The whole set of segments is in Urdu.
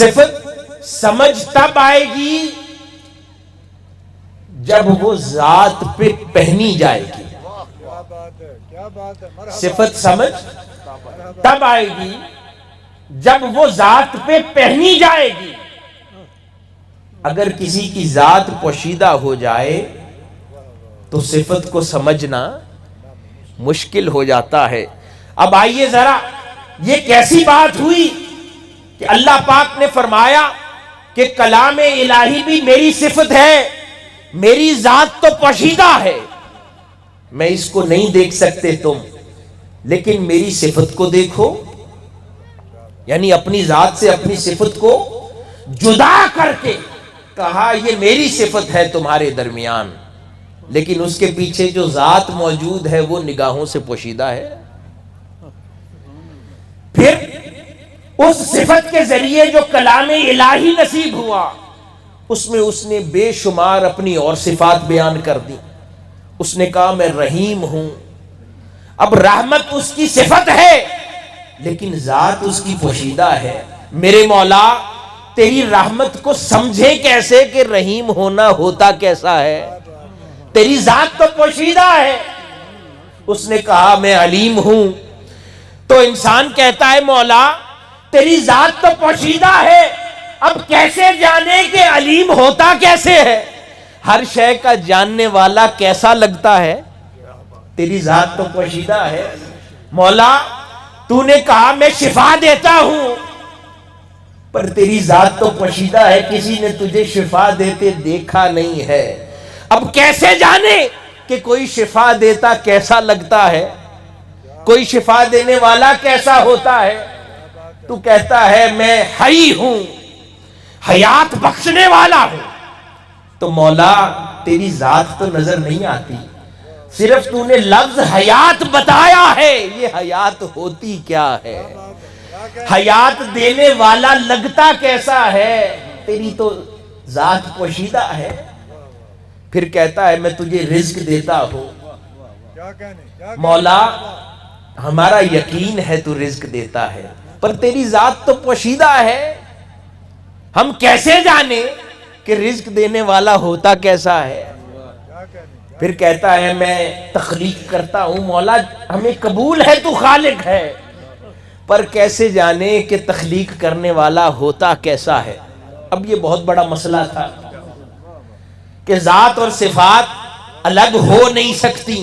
صفت سمجھ تب آئے گی جب وہ ذات پہ پہنی جائے گی. صفت سمجھ تب آئے گی جب وہ ذات پہ پہنی جائے گی. اگر کسی کی ذات پوشیدہ ہو جائے تو صفت کو سمجھنا مشکل ہو جاتا ہے. اب آئیے ذرا، یہ کیسی بات ہوئی کہ اللہ پاک نے فرمایا کہ کلام الہی بھی میری صفت ہے، میری ذات تو پوشیدہ ہے، میں اس کو نہیں دیکھ سکتے تم، لیکن میری صفت کو دیکھو. یعنی اپنی ذات سے اپنی صفت کو جدا کر کے کہا یہ میری صفت ہے تمہارے درمیان، لیکن اس کے پیچھے جو ذات موجود ہے وہ نگاہوں سے پوشیدہ ہے. پھر اس صفت کے ذریعے جو کلام الہی نصیب ہوا اس میں اس نے بے شمار اپنی اور صفات بیان کر دی. اس نے کہا میں رحیم ہوں. اب رحمت اس کی صفت ہے لیکن ذات اس کی پوشیدہ ہے. میرے مولا تیری رحمت کو سمجھے کیسے کہ رحیم ہونا ہوتا کیسا ہے؟ تیری ذات تو پوشیدہ ہے. اس نے کہا میں علیم ہوں. تو انسان کہتا ہے مولا تیری ذات تو پوشیدہ ہے، اب کیسے جانے کہ علیم ہوتا کیسے ہے؟ ہر شے کا جاننے والا کیسا لگتا ہے؟ تیری ذات تو پوشیدہ ہے. مولا تو نے کہا میں شفا دیتا ہوں، پر تیری ذات تو پوشیدہ ہے، کسی نے تجھے شفا دیتے دیکھا نہیں ہے. اب کیسے جانے کہ کوئی شفا دیتا کیسا لگتا ہے، کوئی شفا دینے والا کیسا ہوتا ہے؟ تو کہتا ہے میں حی ہوں، حیات بخشنے والا ہوں. تو مولا تیری ذات تو نظر نہیں آتی، صرف تو نے لفظ حیات بتایا ہے. یہ حیات ہوتی کیا ہے؟ حیات دینے والا لگتا کیسا ہے؟ تیری تو ذات پوشیدہ ہے. پھر کہتا ہے میں تجھے رزق دیتا ہوں. مولا ہمارا یقین ہے تو رزق دیتا ہے، پر تیری ذات تو پوشیدہ ہے، ہم کیسے جانے کہ رزق دینے والا ہوتا کیسا ہے؟ پھر کہتا ہے میں تخلیق کرتا ہوں. مولا ہمیں قبول ہے تو خالق ہے، پر کیسے جانے کہ تخلیق کرنے والا ہوتا کیسا ہے؟ اب یہ بہت بڑا مسئلہ تھا کہ ذات اور صفات الگ ہو نہیں سکتی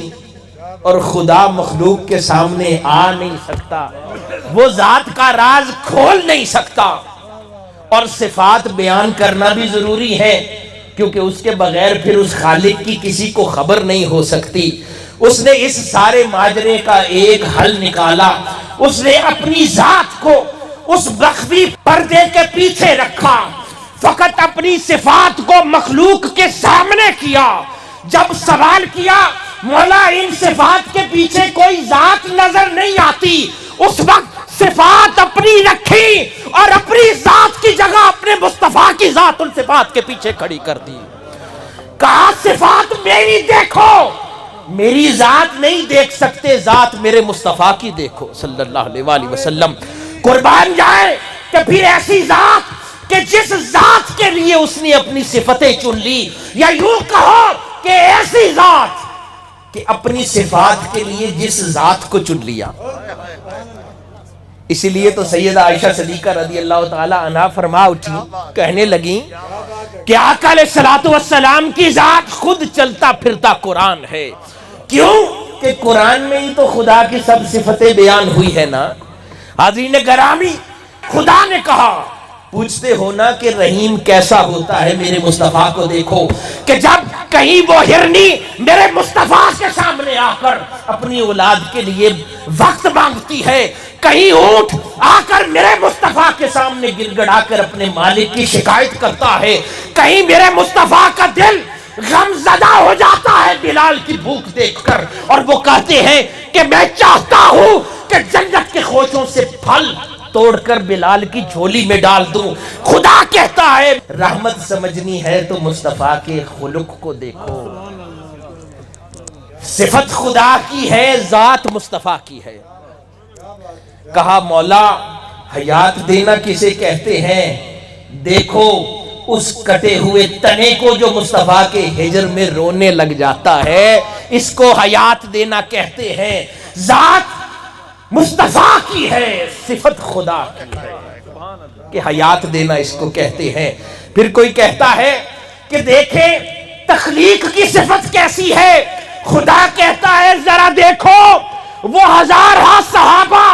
اور خدا مخلوق کے سامنے آ نہیں سکتا، وہ ذات کا راز کھول نہیں سکتا، اور صفات بیان کرنا بھی ضروری ہے کیونکہ اس کے بغیر پھر اس خالق کی کسی کو خبر نہیں ہو سکتی. اس نے اس سارے ماجرے کا ایک حل نکالا. اس نے اپنی ذات کو اس مخفی پردے کے پیچھے رکھا، فقط اپنی صفات کو مخلوق کے سامنے کیا. جب سوال کیا مولا ان صفات کے پیچھے کوئی ذات نظر نہیں آتی، اس وقت صفات اپنی رکھی اور اپنی ذات کی جگہ اپنے مصطفیٰ کی ذات ان صفات کے پیچھے کھڑی کر دی. کہا صفات میری دیکھو، میری ذات نہیں دیکھ سکتے، ذات میرے مصطفیٰ کی دیکھو صلی اللہ علیہ وآلہ وسلم. قربان جائے کہ پھر ایسی ذات کہ جس ذات کے لیے اس نے اپنی صفتیں چن لی، یا یوں کہو کہ ایسی ذات کہ اپنی صفات کے لیے جس ذات کو چن لیا. اسی لیے تو سیدہ عائشہ صدیقہ رضی اللہ تعالی عنہا فرما اٹھی، کہنے لگیں کہ آقا علیہ الصلوۃ والسلام کی ذات خود چلتا پھرتا قرآن ہے. کیوں کہ قرآن میں ہی تو خدا کی سب صفتیں بیان ہوئی ہے نا. حاضرین گرامی، خدا نے کہا پوچھتے ہو نا کہ رحیم کیسا ہوتا ہے، میرے مصطفیٰ کو دیکھو کہ جب کہیں وہ ہرنی میرے مصطفیٰ کے سامنے آ کر اپنی اولاد کے لیے وقت مانگتی ہے، کہیں اونٹ آ کر میرے مصطفیٰ کے سامنے گڑ گڑا کر اپنے مالک کی شکایت کرتا ہے، کہیں میرے مصطفیٰ کا دل غم زدہ ہو جاتا ہے بلال کی بھوک دیکھ کر، اور وہ کہتے ہیں کہ میں چاہتا ہوں کہ جنت کے خوشوں سے پھل توڑ کر بلال کی جھولی میں ڈال دوں. خدا کہتا ہے رحمت سمجھنی ہے تو مصطفیٰ کے خلق کو دیکھو. صفت خدا کی ہے، ذات مصطفیٰ کی ہے. کہا مولا حیات دینا کسے کہتے ہیں؟ دیکھو اس کٹے ہوئے تنے کو جو مصطفیٰ کے ہجر میں رونے لگ جاتا ہے، اس کو حیات دینا کہتے ہیں۔ ذات مصطفیٰ کی ہے، صفت خدا کی ہے کہ حیات دینا اس کو کہتے ہیں۔ پھر کوئی کہتا ہے کہ دیکھیں تخلیق کی صفت کیسی ہے، خدا کہتا ہے ذرا دیکھو وہ ہزارہ صحابہ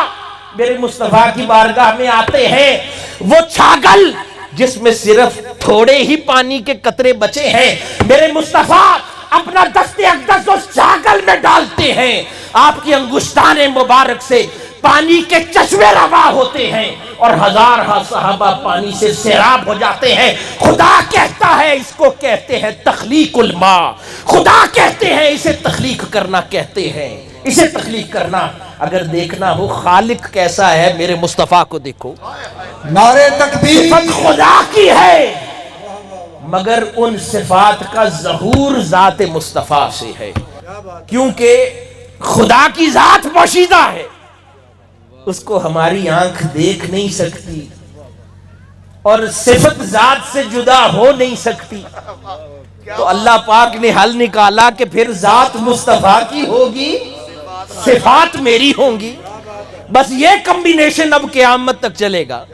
میرے مصطفیٰ کی بارگاہ میں آتے ہیں، وہ چھاگل جس میں صرف تھوڑے ہی پانی کے قطرے بچے ہیں، میرے مصطفیٰ اپنا دست اقدس اس چھاگل میں ڈالتے ہیں، آپ کی انگشتان مبارک سے پانی کے چشمے روا ہوتے ہیں اور ہزارہ صحابہ پانی سے سیراب ہو جاتے ہیں۔ خدا کہتا ہے اس کو کہتے ہیں تخلیق الماء، خدا کہتے ہیں اسے تخلیق کرنا کہتے ہیں، اسے تخلیق کرنا۔ اگر دیکھنا ہو خالق کیسا ہے، میرے مصطفیٰ کو دیکھو، نعرے تکبیر، صفت خدا کی ہے مگر ان صفات کا ظہور ذات مصطفیٰ سے ہے، کیونکہ خدا کی ذات پوشیدہ ہے، اس کو ہماری آنکھ دیکھ نہیں سکتی اور صفت ذات سے جدا ہو نہیں سکتی۔ تو اللہ پاک نے حل نکالا کہ پھر ذات مصطفیٰ کی ہوگی، صفات میری ہوں گی، بس یہ کمبینیشن اب قیامت تک چلے گا۔